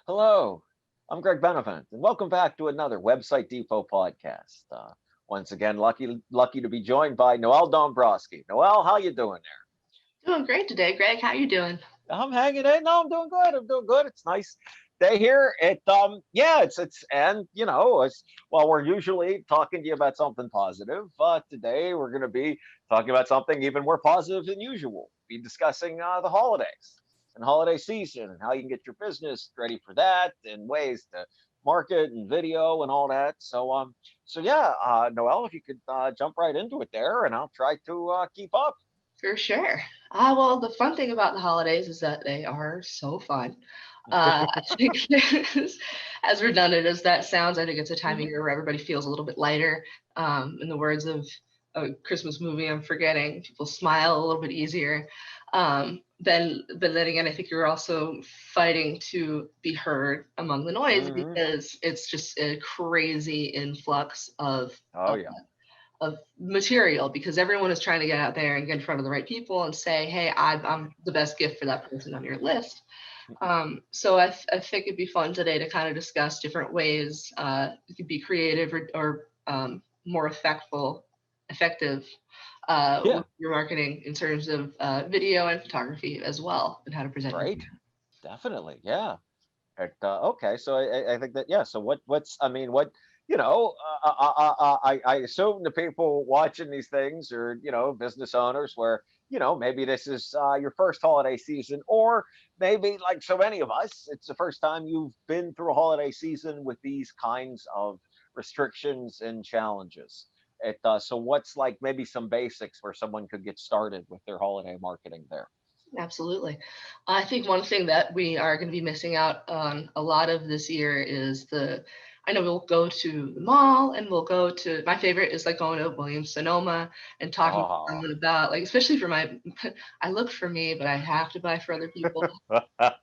Hello, I'm Greg Benevent, and welcome back to another Website Depot podcast. Once again, lucky to be joined by Noel Dombroski. Noel, how you doing Doing great today, Greg. How you doing? there? I'm hanging in. No, I'm doing good. I'm doing good. It's nice day here. Yeah, it's and while we're usually talking to you about something positive, today we're going to be talking about something even more positive than usual. Be discussing the holidays and holiday season and how you can get your business ready for that and ways to market and video and all that. So yeah, Noel, if you could jump right into it there, and I'll try to keep up. For sure. Well, the fun thing about the holidays is that they are so fun. I think as redundant as that sounds, I think it's a time of year where everybody feels a little bit lighter. In the words of a Christmas movie I'm forgetting, people smile a little bit easier. But then again, I think you're also fighting to be heard among the noise Hmm. because it's just a crazy influx Oh yeah, of material because everyone is trying to get out there and get in front of the right people and say, hey, I'm the best gift for that person on your list. So I think it'd be fun today to kind of discuss different ways you could be creative or more effective yeah, with your marketing in terms of video and photography as well, and how to present your great, definitely, yeah. Okay, so I think that yeah. So what's I mean what you know I assume the people watching these things are business owners where maybe this is your first holiday season, or maybe like so many of us it's the first time you've been through a holiday season with these kinds of restrictions and challenges. So what's like maybe some basics where someone could get started with their holiday marketing there? Absolutely. I think one thing that we are going to be missing out on a lot of this year is I know we'll go to the mall and we'll go to, my favorite is like going to Williams Sonoma and talking to Oh. someone about, like, especially for I look for me, but I have to buy for other people. But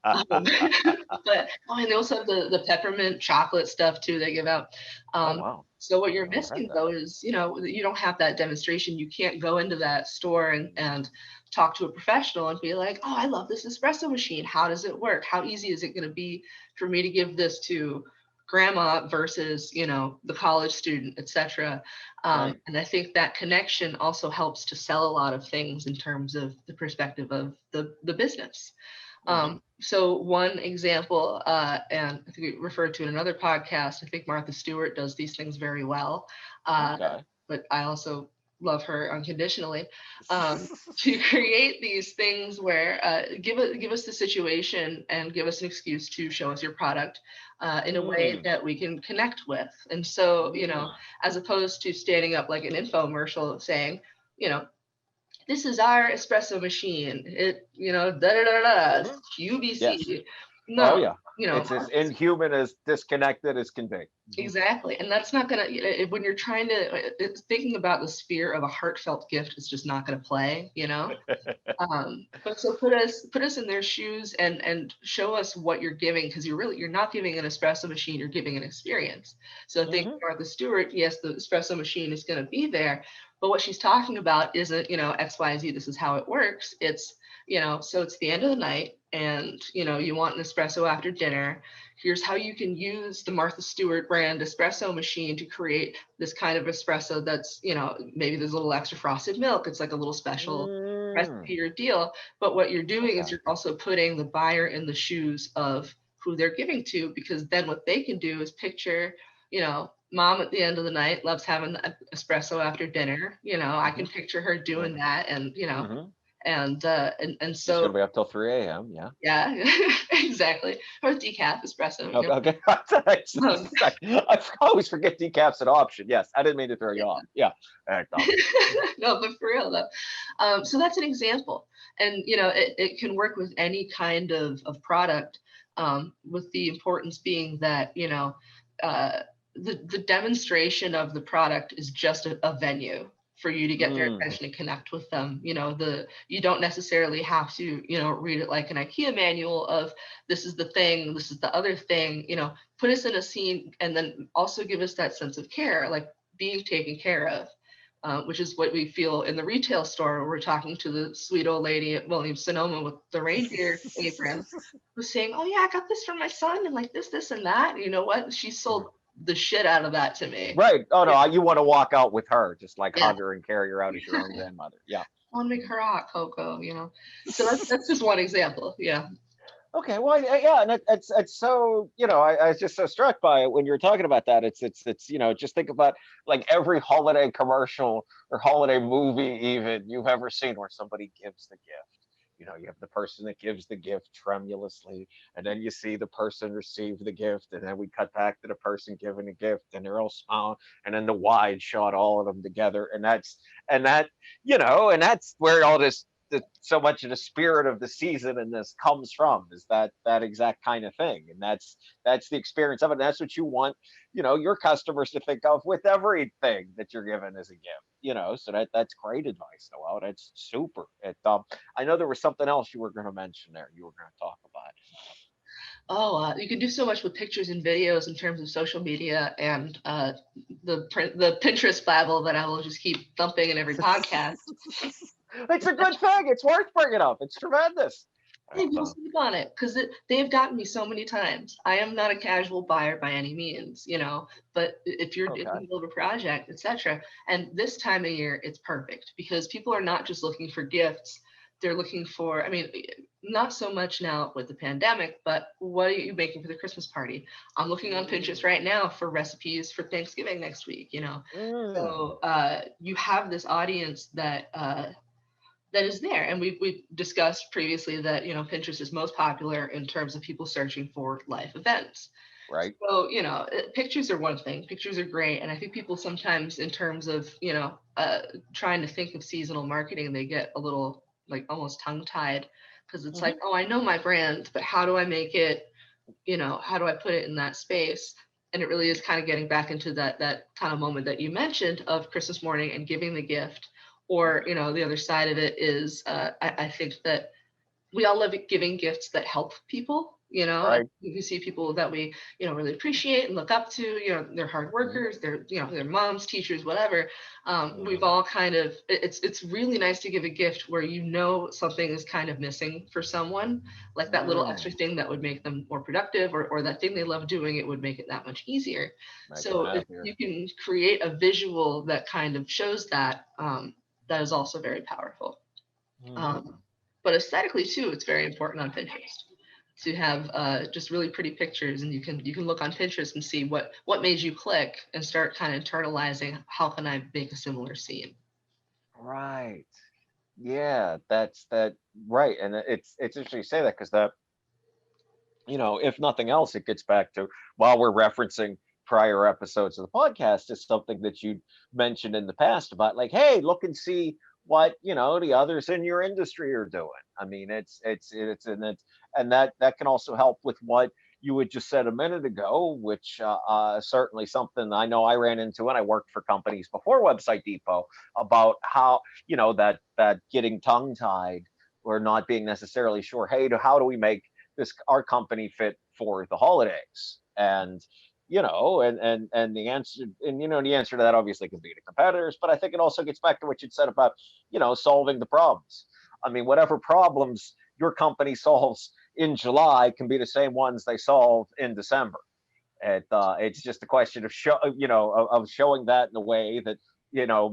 and they also have the peppermint chocolate stuff too they give out. Oh Um, wow, so what you're never had missing that. though is, you don't have that demonstration. You can't go into that store and talk to a professional and be like, oh, I love this espresso machine. How does it work? How easy is it going to be for me to give this to grandma versus, the college student, etc. Right. And I think that connection also helps to sell a lot of things in terms of the perspective of the business. Hmm. So one example, and I think we referred to in another podcast, I think Martha Stewart does these things very well, uh, Okay. but I also love her unconditionally. To create these things where give us the situation and give us an excuse to show us your product in a way Mm, that we can connect with. And so, mm. as opposed to standing up like an infomercial saying, you know, this is our espresso machine. It, da da da da, Hmm. Yes. QVC. Oh No, yeah. It's as inhuman as disconnected as can be. Hmm. exactly. And that's not going to, when you're trying to, thinking about the sphere of a heartfelt gift is just not going to play. But so put us in their shoes and show us what you're giving, because you're not giving an espresso machine, you're giving an experience. So think Hmm. Martha Stewart, yes, the espresso machine is going to be there, but what she's talking about isn't, XYZ, this is how it works. It's, so it's the end of the night and you want an espresso after dinner. Here's how you can use the Martha Stewart brand espresso machine to create this kind of espresso that's, maybe there's a little extra frosted milk. It's like a little special Mm. recipe or deal. But what you're doing is Okay. you're also putting the buyer in the shoes of who they're giving to, because then what they can do is picture, mom at the end of the night loves having the espresso after dinner. I Hmm. can picture her Right. doing that, and Hmm. and She's so gonna be up till 3 a.m. Yeah. yeah, exactly. Or decaf espresso. Okay. Okay. Um, I always forget decaf's an option. Yes, I didn't mean to throw you off. Yeah. And, no, but for real though. So that's an example, and it can work with any kind of product. With the importance being that uh, the demonstration of the product is just a venue for you to get their mm, attention and connect with them. You don't necessarily have to read it like an IKEA manual of this is the thing, this is the other thing. Put us in a scene and then also give us that sense of care, like being taken care of. which is what we feel in the retail store where we're talking to the sweet old lady at Williams Sonoma with the reindeer apron, who's saying, "Oh yeah, I got this for my son, and like this and that." And you know what? She sold the shit out of that to me. Right. Oh no, you want to walk out with her, just like Yeah. hug her and carry her out as your own grandmother. Yeah. I want to make her a hot cocoa, you know. So that's just one example. Yeah. Okay, well, yeah, and it's so, I was just so struck by it when you were talking about that. It's just think about like every holiday commercial or holiday movie even you've ever seen where somebody gives the gift. You have the person that gives the gift tremulously, and then you see the person receive the gift, and then we cut back to the person giving the gift, and they're all smiling, and then the wide shot, all of them together, and that's where all this so much of the spirit of the season and this comes from, is that exact kind of thing, and that's the experience of it, and that's what you want your customers to think of with everything that you're given as a gift. So that's great advice, Noel. That's super. I know there was something else you were going to mention there, you were going to talk about. Oh, you can do so much with pictures and videos in terms of social media and the Pinterest Bible that I will just keep thumping in every podcast. It's a good thing. It's worth bringing up. It's tremendous. Hey, people sleep on it because they've gotten me so many times. I am not a casual buyer by any means, but if you're in the middle of a project, etc., and this time of year, it's perfect because people are not just looking for gifts. They're looking for, I mean, not so much now with the pandemic, but what are you making for the Christmas party? I'm looking on Pinterest right now for recipes for Thanksgiving next week, So you have this audience that is there. And we've discussed previously that, Pinterest is most popular in terms of people searching for life events. Right. So, pictures are one thing. Pictures are great. And I think people sometimes in terms of, trying to think of seasonal marketing, they get a little like almost tongue tied because it's like, oh, I know my brand, but how do I make it, how do I put it in that space? And it really is kind of getting back into that kind of moment that you mentioned of Christmas morning and giving the gift. Or, the other side of it is, I think that we all love giving gifts that help people, Right. and you see people that we, really appreciate and look up to, they're hard workers, they're, their moms, teachers, whatever. We've all kind of, it's really nice to give a gift where, something is kind of missing for someone, like that little extra thing that would make them more productive, or that thing they love doing, it would make it that much easier. So if you can create a visual that kind of shows that, that is also very powerful. But aesthetically too, it's very important on Pinterest to have just really pretty pictures, and you can look on Pinterest and see what made you click and start kind of internalizing, how can I make a similar scene? Right. Yeah, that's right. And it's interesting you say that, because if nothing else, it gets back to, while we're referencing prior episodes of the podcast, is something that you mentioned in the past about, like, hey, look and see what the others in your industry are doing. I mean, and that can also help with what you had just said a minute ago, which certainly something I know I ran into when I worked for companies before Website Depot, about how that getting tongue tied or not being necessarily sure, hey, how do we make our company fit for the holidays? And the answer to that obviously could be to competitors, but I think it also gets back to what you said about solving the problems. I mean, whatever problems your company solves in July can be the same ones they solve in December. It's just a question of of showing that in a way that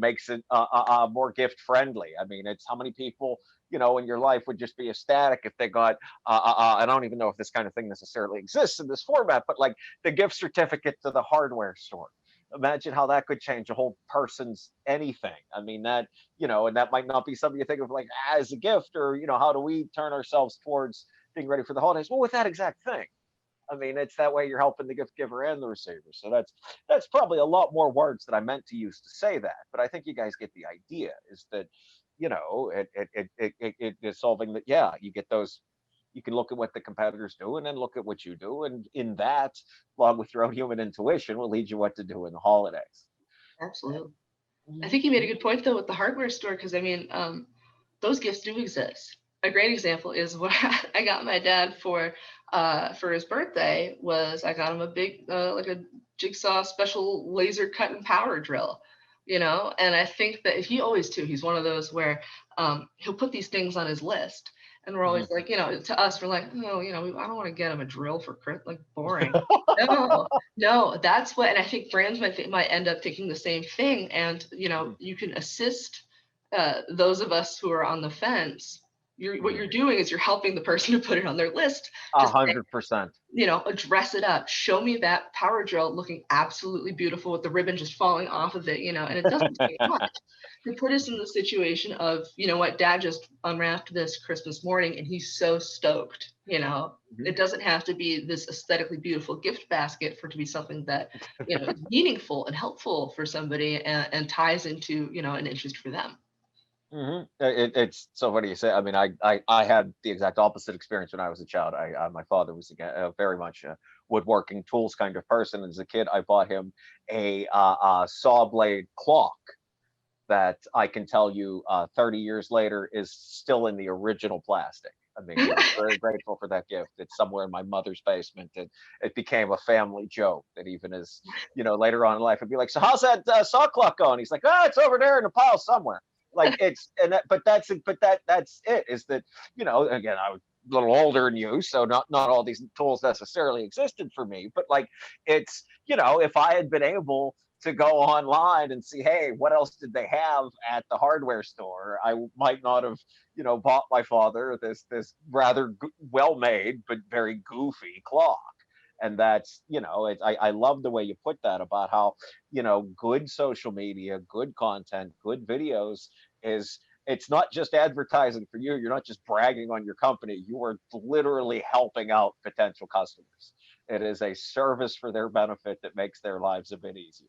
makes it more gift friendly. I mean, it's how many people in your life would just be ecstatic if they got I don't even know if this kind of thing necessarily exists in this format, but like the gift certificate to the hardware store. Imagine how that could change a whole person's anything. I mean, that and that might not be something you think of like as a gift, or how do we turn ourselves towards being ready for the holidays? Well, with that exact thing. I mean, it's that way you're helping the gift giver and the receiver. So that's probably a lot more words that I meant to use to say that. But I think you guys get the idea. Is that it is solving that. Yeah, you get those. You can look at what the competitors do, and then look at what you do, and in that, along with your own human intuition, will lead you what to do in the holidays. Absolutely. I think you made a good point though with the hardware store, because I mean, those gifts do exist. A great example is what I got my dad for his birthday. Was I got him a big like a jigsaw special laser cut and power drill. And I think that he always too, he's one of those where he'll put these things on his list. And we're Mhm. always like, to us, we're like, no, I don't want to get him a drill for like boring. No, no, that's what, and I think brands might end up thinking the same thing. And, Mhm. you can assist those of us who are on the fence. What Mhm. you're doing is you're helping the person to put it on their list to A say, 100%. dress it up. Show me that power drill looking absolutely beautiful with the ribbon just falling off of it, and it doesn't take much to put us in the situation of, what, dad just unwrapped this Christmas morning and he's so stoked. Mhm. It doesn't have to be this aesthetically beautiful gift basket for it to be something that, is meaningful and helpful for somebody and ties into, an interest for them. It's so funny you say. I mean, I had the exact opposite experience when I was a child. My father was very much a woodworking tools kind of person. As a kid, I bought him a saw blade clock that I can tell you 30 years later is still in the original plastic. I mean, he was very grateful for that gift. It's somewhere in my mother's basement. And it became a family joke that even as, later on in life, I'd be like, so how's that saw clock going? He's like, oh, it's over there in the pile somewhere. Like it's, and that, but that's it is that, again, I was a little older than you, so not all these tools necessarily existed for me, but like it's, if I had been able to go online and see, hey, what else did they have at the hardware store? I might not have, bought my father this rather well made but very goofy clock. And that's, I love the way you put that about how, good social media, good content, good videos is it's not just advertising for you. You're not just bragging on your company. You are literally helping out potential customers. It is a service for their benefit that makes their lives a bit easier.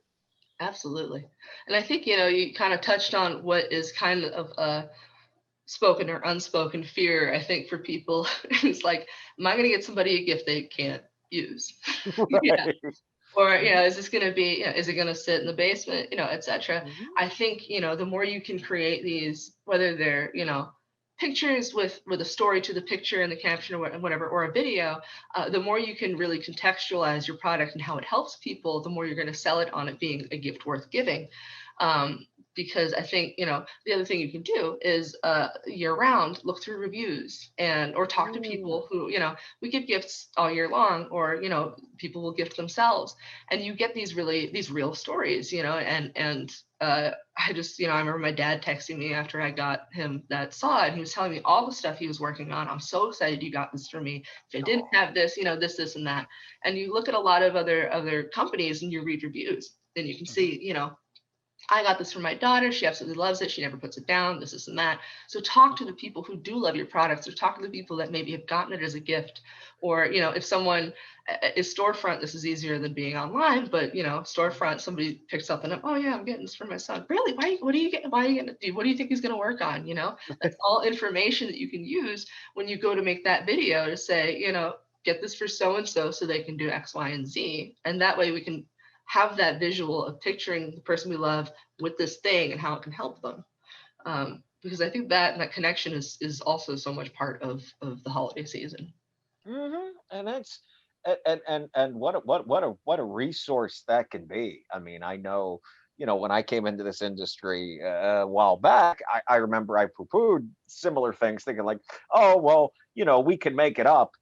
Absolutely. And I think, you kind of touched on what is kind of a spoken or unspoken fear, I think, for people. It's like, am I going to get somebody a gift they can't use? Yeah. Right. Or, Mhm, is this going to be, is it going to sit in the basement, etc. mhm, I think, the more you can create these, whether they're, pictures with a story to the picture and the caption or whatever, or a video, the more you can really contextualize your product and how it helps people, the more you're going to sell it on it being a gift worth giving. Because I think, the other thing you can do is year round, look through reviews or talk to mm, people who, we give gifts all year long, or, people will gift themselves, and you get these real stories, I just, I remember my dad texting me after I got him that saw, and he was telling me all the stuff he was working on. I'm so excited you got this for me. If I didn't oh, have this, this and that. And you look at a lot of other companies and you read reviews, and you can mhm, see, I got this for my daughter. She absolutely loves it. She never puts it down. This and that. So talk to the people who do love your products, or talk to the people that maybe have gotten it as a gift. Or, if someone is storefront, this is easier than being online, but, storefront, somebody picks something up. Oh yeah, I'm getting this for my son. Really? Why, what are you getting? Why are you going to do? What do you think he's going to work on? That's all information that you can use when you go to make that video to say, get this for so-and-so so they can do X, Y, and Z. And that way we can have that visual of picturing the person we love with this thing and how it can help them. Because I think that connection is also so much part of the holiday season. And that's and what a resource that can be. I mean, I know, when I came into this industry a while back, I remember I poo-pooed similar things, thinking like, oh well, we can make it up.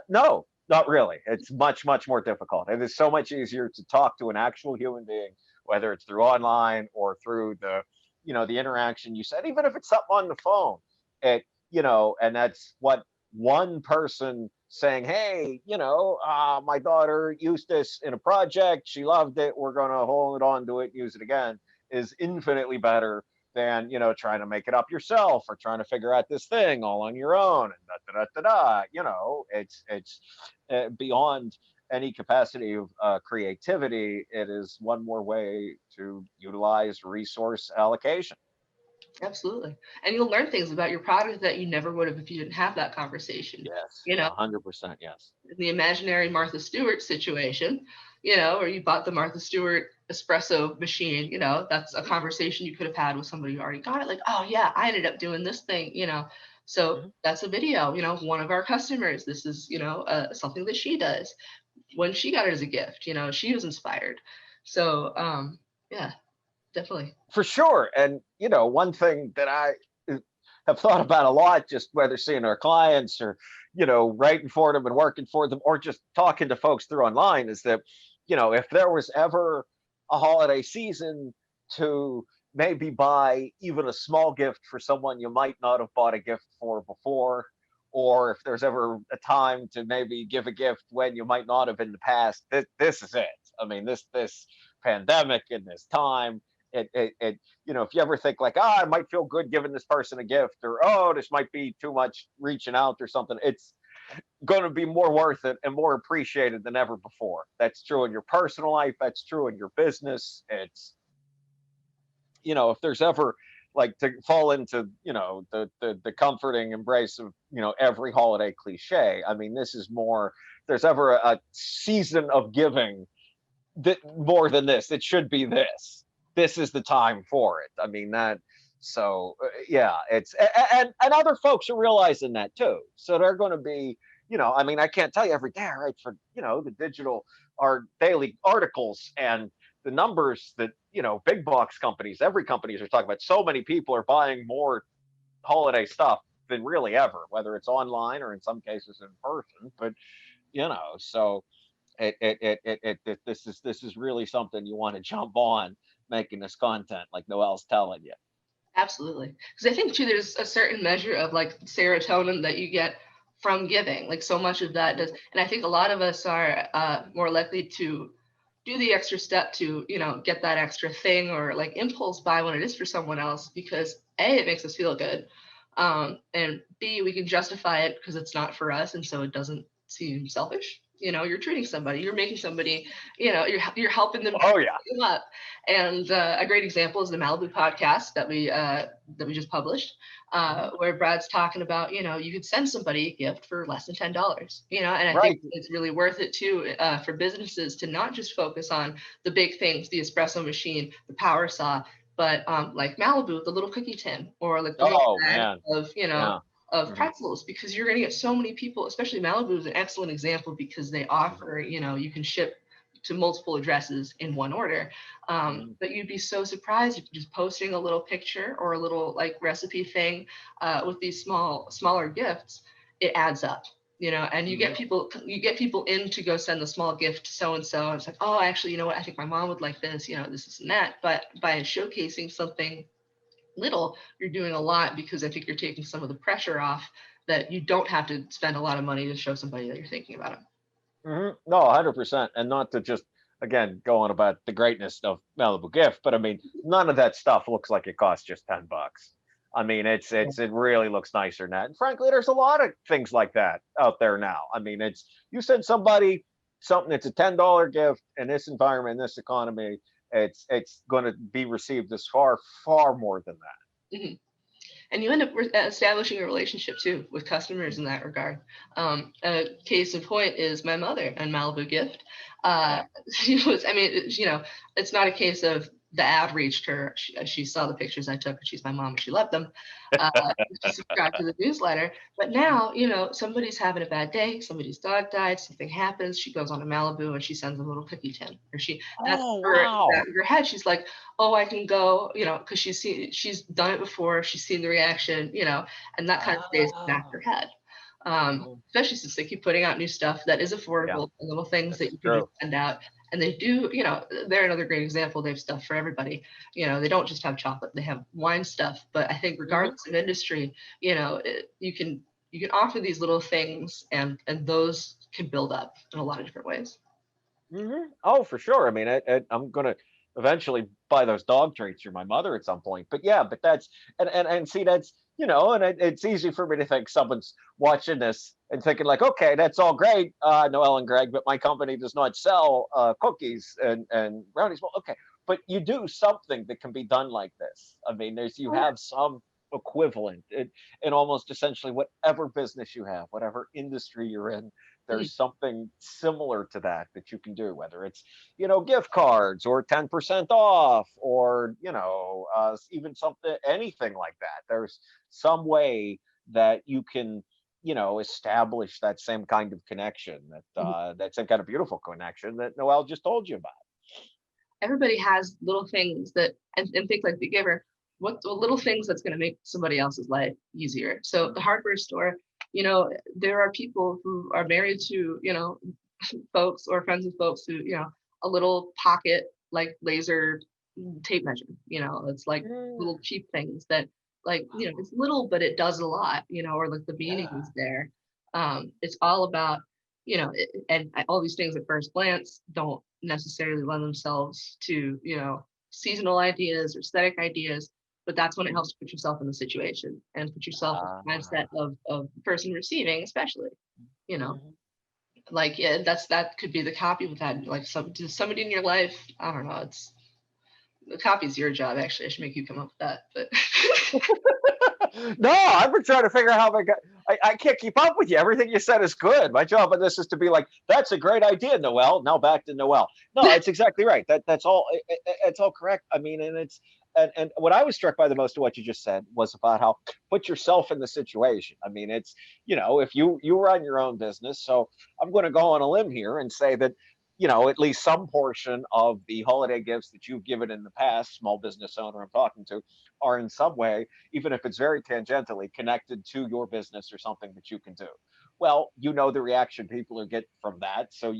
No, not really. It's much more difficult. It is so much easier to talk to an actual human being, whether it's through online or through the interaction you said, even if it's something on the phone. It, and that's what one person saying, hey, my daughter used this in a project. She loved it. We're going to hold on to it, use it again, is infinitely better than, trying to make it up yourself or trying to figure out this thing all on your own. And da, da, da, da, da. It's beyond any capacity of creativity. It is one more way to utilize resource allocation. Absolutely. And you'll learn things about your product that you never would have if you didn't have that conversation. Yes, You know, 100% yes. in the imaginary Martha Stewart situation, or you bought the Martha Stewart espresso machine, that's a Mhm, conversation you could have had with somebody who already got it. Like, oh yeah, I ended up doing this thing. So mhm. that's a video, one of our customers. This is, something that she does. When she got it as a gift, she was inspired. So, yeah. Definitely. For sure. And, one thing that I have thought about a lot, just whether seeing our clients or, writing for them and working for them, or just talking to folks through online, is that, if there was ever a holiday season to maybe buy even a small gift for someone you might not have bought a gift for before, or if there's ever a time to maybe give a gift when you might not have in the past, this is it. I mean, this pandemic and this time, if you ever think like, I might feel good giving this person a gift, or, oh, this might be too much reaching out or something, it's going to be more worth it and more appreciated than ever before. That's true in your personal life. That's true in your business. It's, if there's ever like to fall into, the comforting embrace of, every holiday cliche. I mean, this is more, there's ever a season of giving that more than this, it should be this. This is the time for it. I mean, that, so yeah, it's, and other folks are realizing that too. So they're going to be, I mean, I can't tell you every day I write for, the digital, our daily articles, and the numbers that, big box companies, every companies are talking about. So many people are buying more holiday stuff than really ever, whether it's online or in some cases in person. But, so this is really something you want to jump on, making this content like Noel's telling you. Absolutely. Because I think too, there's a certain measure of like serotonin that you get from giving. Like so much of that does, and I think a lot of us are more likely to do the extra step to, get that extra thing or like impulse buy when it is for someone else because A, it makes us feel good. And B, we can justify it because it's not for us. And so it doesn't seem selfish. You're treating somebody, you're making somebody, you're helping them Oh yeah. up. And a great example is the Malibu podcast that we just published, where Brad's talking about, you could send somebody a gift for less than $10, and I think Right. it's really worth it too, for businesses to not just focus on the big things, the espresso machine, the power saw, but like Malibu, the little cookie tin, or like the little Oh bag man. of, Yeah. of Hmm. pretzels, because you're going to get so many people, especially Malibu is an excellent example because they offer, you can ship to multiple addresses in one order. Hmm. But you'd be so surprised if you're just posting a little picture or a little like recipe thing with these smaller gifts, it adds up. And Hmm. you get people in to go send the small gift to so and so. It's like, oh, actually, you know what? I think my mom would like this. This and that. But by showcasing something little, you're doing a lot because I think you're taking some of the pressure off that you don't have to spend a lot of money to show somebody that you're thinking about them. No, 100%. And not to just, again, go on about the greatness of Malibu Gift, but I mean, none of that stuff looks like it costs just $10. I mean, it really looks nicer than that. And frankly, there's a lot of things like that out there now. I mean, you send somebody something that's a $10 gift in this environment, in this economy, it's going to be received as far, far more than Mhm. And you end up establishing a relationship too with customers in that regard. A case in point is my mother and Malibu Gift. that. She was, I mean, it's not a case of the ad reached her. She saw the pictures I took. She's my mom and she loved them. Uh, she subscribed to the newsletter. But now, somebody's having a bad day. Somebody's dog died. Something happens. She goes on to Malibu and she sends a little cookie tin. Or that's Oh, her, in the wow. back of her head. She's like, oh, I can go, because she's done it before. She's seen the reaction, and that kind of stays in the back of her Oh. head. Mhm. Especially since they keep putting out new stuff that is Yeah, affordable, and little things this that is you can just true. send out. And they do, they're another great example. They have stuff for everybody. They don't just have chocolate; they have wine stuff. But I think, Hmm. regardless of industry, you can offer these little things, and those can build up in a lot of different ways. Oh, for sure. I mean, I'm gonna eventually buy those dog treats for my mother at some point. But yeah, but that's and see that's and it's easy for me to think someone's watching this and thinking like, okay, that's all great, Noel and Greg, but my company does not sell cookies and brownies. Well, okay, but you do something that can be done like this. I mean, you Oh, have some equivalent in almost essentially whatever business you have, whatever industry you're in, yeah. there's something similar to that you can do, whether it's gift cards or 10% off, or even something, anything like that. There's some way that you can establish that same kind of connection, that Mhm. that same kind of beautiful connection that Noel just told you about. everybody has little things that, and think like the giver, what the little things that's going to make somebody else's life easier. So the hardware store, there are people who are married to, folks or friends of folks who, a little pocket like laser tape measure, it's like Mm, little cheap things that, like, it's little, but it does a lot, or like the meaning yeah. is there. It's all about, and all these things at first glance don't necessarily lend themselves to, seasonal ideas or aesthetic ideas, but that's when it helps put yourself in the situation and put yourself in the mindset Uh, of the person receiving, especially, you know, mhm. like, yeah, that could be the copy with that, like somebody in your life. I don't know. It's the copy's your job. Actually, I should make you come up with that, but No, I've been trying to figure out how I got. I can't keep up with you. Everything you said is good. My job on this is to be like, that's a great idea, Noel. Now back to Noel. No, it's exactly right. That's all. It's all correct. I mean, and it's and what I was struck by the most of what you just said was about how put yourself in the situation. I mean, it's if you run your own business, so I'm going to go on a limb here and say that at least some portion of the holiday gifts that you've given in the past, small business owner I'm talking to, are in some way, even if it's very tangentially connected to your business or something that you can do. Well, the reaction people are getting from that. So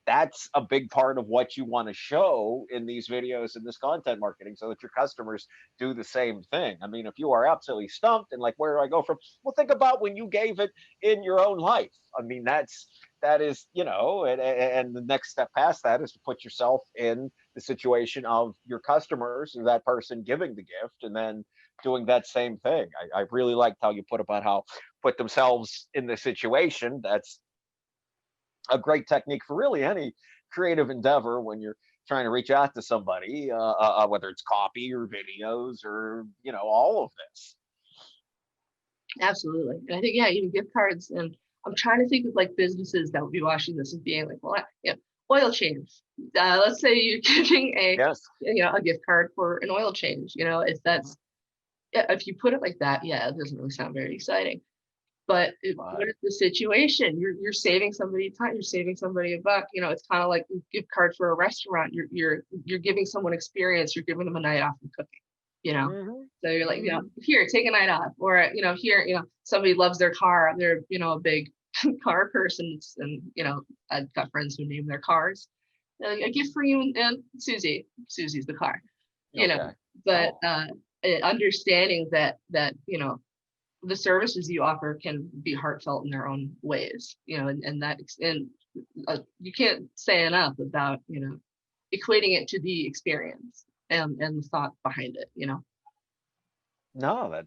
that's a big part of what you want to show in these videos and this content marketing so that your customers do the same thing. I mean, if you are absolutely stumped and like, where do I go from? Well, think about when you gave it in your own life. I mean, that is, and the next step past that is to put yourself in the situation of your customers or that person giving the gift, and then doing that same thing. I really liked how you put about how put themselves in the situation. That's a great technique for really any creative endeavor when you're trying to reach out to somebody, whether it's copy or videos or all of this. absolutely. And I think, yeah, even gift cards. And I'm trying to think of like businesses that would be watching this and being like, well, oil change. Let's say you're giving Yes. a gift card for an oil change. If Mhm. that's, yeah, if you put it like that, yeah, it doesn't really sound very exciting. But But what is the situation? You're saving somebody time. You're saving somebody a buck. It's kind of like a gift card for a restaurant. You're giving someone experience. You're giving them a night off from cooking. You know, hmm so you're like, hmm here, take a night off, or here, somebody loves their car. They're a big car person, and I've got friends who name their cars. A gift for you and Susie. Susie's the car. You know, okay. but Oh, understanding that the services you offer can be heartfelt in their own ways, and you can't say enough about, equating it to the experience and the thought behind it. no,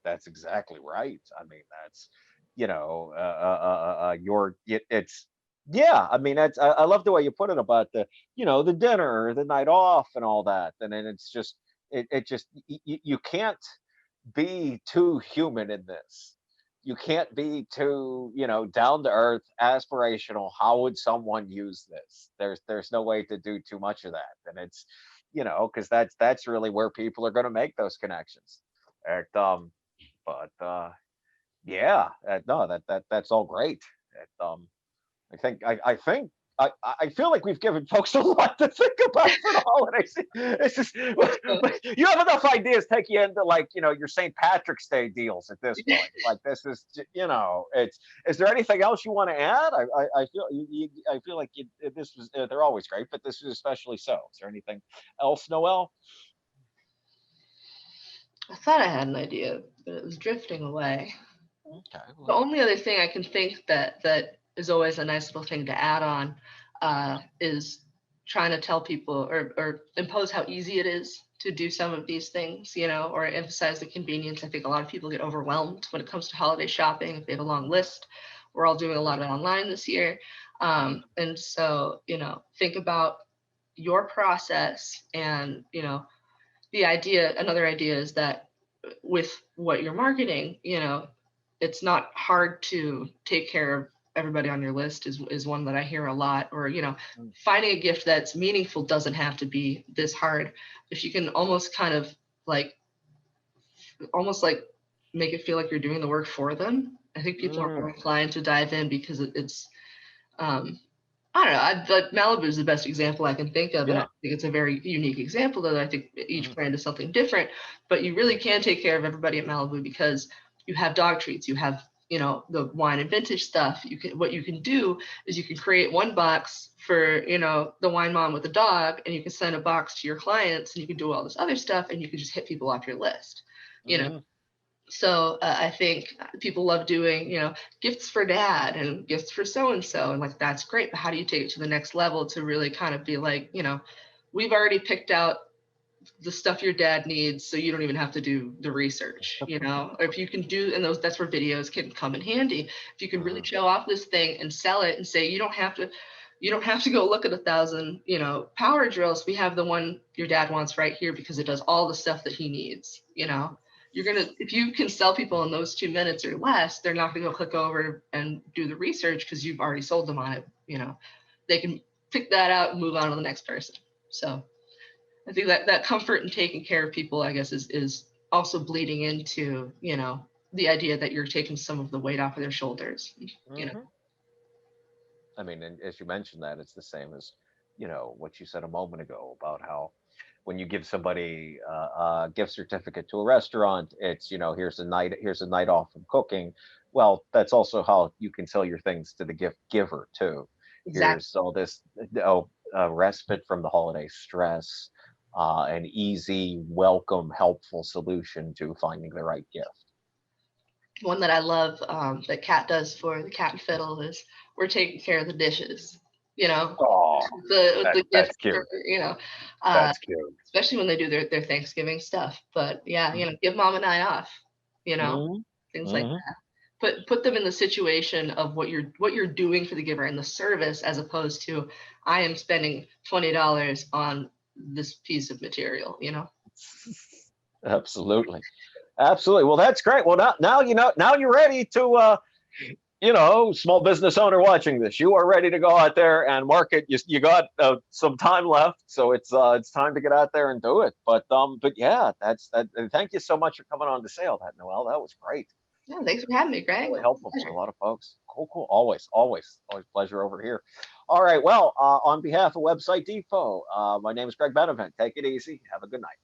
that's exactly right. I mean, that's it's yeah. I mean, I love the way you put it about the dinner, the night off, and all that. And then it's just it just you can't be too human in this. You can't be too down to earth, aspirational. How would someone use this? There's no way to do too much of that, and it's because that's really where people are going to make those connections. And, but yeah, no, that's all great. And, I feel like we've given folks a lot to think about for the holidays. It's just you have enough ideas take you into like your St. Patrick's Day deals at this point. Like this is it's. Is there anything else you want to add? I feel I feel like this was they're always great, but this is especially so. Is there anything else, Noel? I thought I had an idea, but it was drifting away. Okay. The Well, only other thing I can think that is always a nice little thing to add on, is trying to tell people or impose how easy it is to do some of these things, or emphasize the convenience. I think a lot of people get overwhelmed when it comes to holiday shopping if they have a long list. We're all doing a lot of it online this year. And so, think about your process and, another idea is that with what you're marketing, it's not hard to take care of everybody on your list is one that I hear a lot. Or, mm, finding a gift that's meaningful doesn't have to be this hard. If you can almost kind of like make it feel like you're doing the work for them, I think people are more mm, inclined to dive in because it's um, I don't know. But Malibu is the best example I can think of, and I Yeah. think it's a very unique example. Though I think each Mhm. brand is something different, but you really can take care of everybody at Malibu because you have dog treats, you have the wine and vintage stuff. What you can do is you can create one box for the wine mom with the dog, and you can send a box to your clients, and you can do all this other stuff, and you can just hit people off your list. You know, Mhm. so I think people love doing, gifts for dad and gifts for so and so, and like that's great. But how do you take it to the next level to really kind of be like, we've already picked out the stuff your dad needs, so you don't even have to do the research, Or if you can do, and that's where videos can come in handy. If you can really Mhm. show off this thing and sell it and say you don't have to go look at 1,000, power drills. We have the one your dad wants right here because it does all the stuff that he needs. If you can sell people in those 2 minutes or less, they're not gonna go click over and do the research because you've already sold them on it. They can pick that out and move on to the next person. So I think that comfort in taking care of people, I guess, is also bleeding into, the idea that you're taking some of the weight off of their shoulders. You know, Mhm. I mean, and as you mentioned that, it's the same as, what you said a moment ago about how when you give somebody a gift certificate to a restaurant, it's, here's a night off from cooking. Well, that's also how you can sell your things to the gift giver too. exactly. Here's all this, respite from the holiday stress, an easy, welcome, helpful solution to finding the right gift. One that I love that Kat does for the Cat and Fiddle is we're taking care of the dishes. You know, Oh, with the gift, that's cute. uh, That's cute. especially when they do their Thanksgiving stuff. But yeah, Mhm. give mom a night off. You know, Mhm. things like Mhm. put them in the situation of what you're doing for the giver and the service, as opposed to I am spending $20 on this piece of material. Absolutely. Absolutely. Well, that's great. Well, now now you're ready to small business owner watching this. You are ready to go out there and market. You got some time left, so it's time to get out there and do it. But yeah, that's that. And thank you so much for coming on to say all that, Noel. That was great. Yeah, thanks for having me, Greg. Really helpful for a lot of folks. Cool, cool. Always pleasure over here. All right. Well, on behalf of Website Depot, my name is Greg Benevent. Take it easy. Have a good night.